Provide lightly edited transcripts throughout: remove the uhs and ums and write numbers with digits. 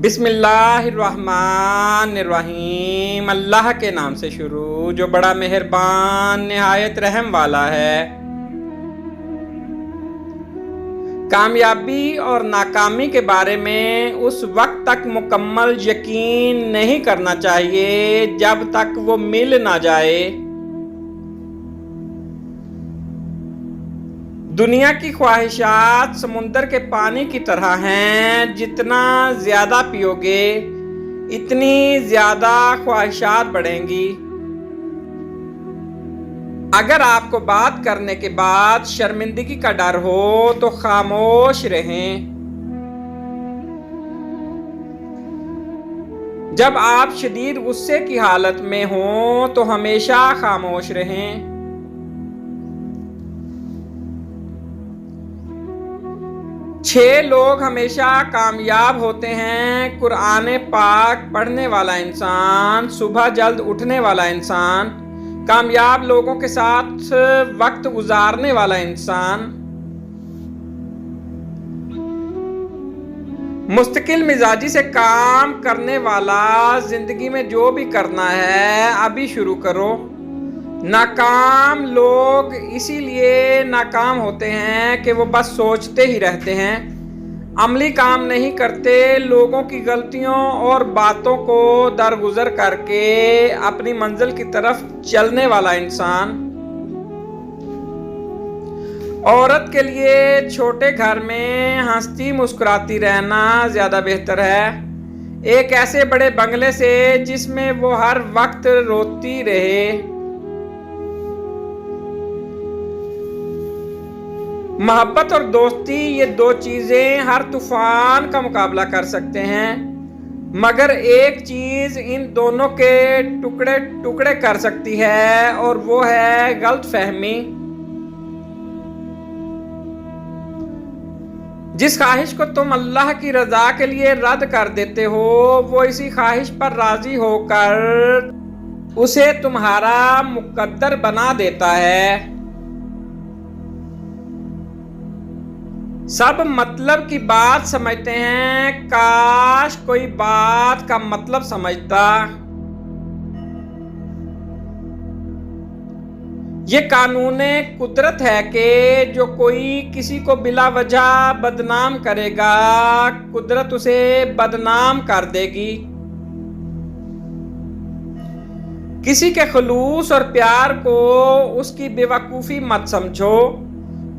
بسم اللہ الرحمن الرحیم، اللہ کے نام سے شروع جو بڑا مہربان نہایت رحم والا ہے۔ کامیابی اور ناکامی کے بارے میں اس وقت تک مکمل یقین نہیں کرنا چاہیے جب تک وہ مل نہ جائے۔ دنیا کی خواہشات سمندر کے پانی کی طرح ہیں، جتنا زیادہ پیو گے اتنی زیادہ خواہشات بڑھیں گی۔ اگر آپ کو بات کرنے کے بعد شرمندگی کا ڈر ہو تو خاموش رہیں۔ جب آپ شدید غصے کی حالت میں ہوں تو ہمیشہ خاموش رہیں۔ 6 لوگ ہمیشہ کامیاب ہوتے ہیں: قرآن پاک پڑھنے والا انسان، صبح جلد اٹھنے والا انسان، کامیاب لوگوں کے ساتھ وقت گزارنے والا انسان، مستقل مزاجی سے کام کرنے والا۔ زندگی میں جو بھی کرنا ہے ابھی شروع کرو۔ ناکام لوگ اسی لیے ناکام ہوتے ہیں کہ وہ بس سوچتے ہی رہتے ہیں، عملی کام نہیں کرتے۔ لوگوں کی غلطیوں اور باتوں کو درگزر کر کے اپنی منزل کی طرف چلنے والا انسان۔ عورت کے لیے چھوٹے گھر میں ہنستی مسکراتی رہنا زیادہ بہتر ہے، ایک ایسے بڑے بنگلے سے جس میں وہ ہر وقت روتی رہے۔ محبت اور دوستی، یہ 2 چیزیں ہر طوفان کا مقابلہ کر سکتے ہیں، مگر ایک چیز ان دونوں کے ٹکڑے ٹکڑے کر سکتی ہے اور وہ ہے غلط فہمی۔ جس خواہش کو تم اللہ کی رضا کے لیے رد کر دیتے ہو، وہ اسی خواہش پر راضی ہو کر اسے تمہارا مقدر بنا دیتا ہے۔ سب مطلب کی بات سمجھتے ہیں، کاش کوئی بات کا مطلب سمجھتا۔ یہ قانون قدرت ہے کہ جو کوئی کسی کو بلا وجہ بدنام کرے گا، قدرت اسے بدنام کر دے گی۔ کسی کے خلوص اور پیار کو اس کی بے وقوفی مت سمجھو،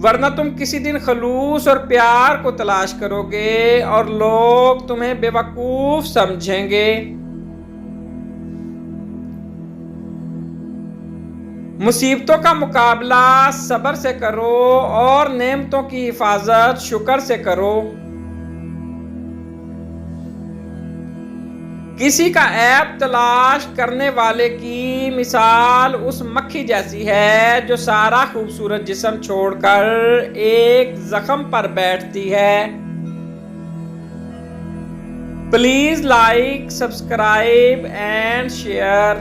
ورنہ تم کسی دن خلوص اور پیار کو تلاش کرو گے اور لوگ تمہیں بے وقوف سمجھیں گے۔ مصیبتوں کا مقابلہ صبر سے کرو اور نعمتوں کی حفاظت شکر سے کرو۔ کسی کا عیب تلاش کرنے والے کی مثال اس مکھی جیسی ہے جو سارا خوبصورت جسم چھوڑ کر ایک زخم پر بیٹھتی ہے۔ Please like, subscribe and share.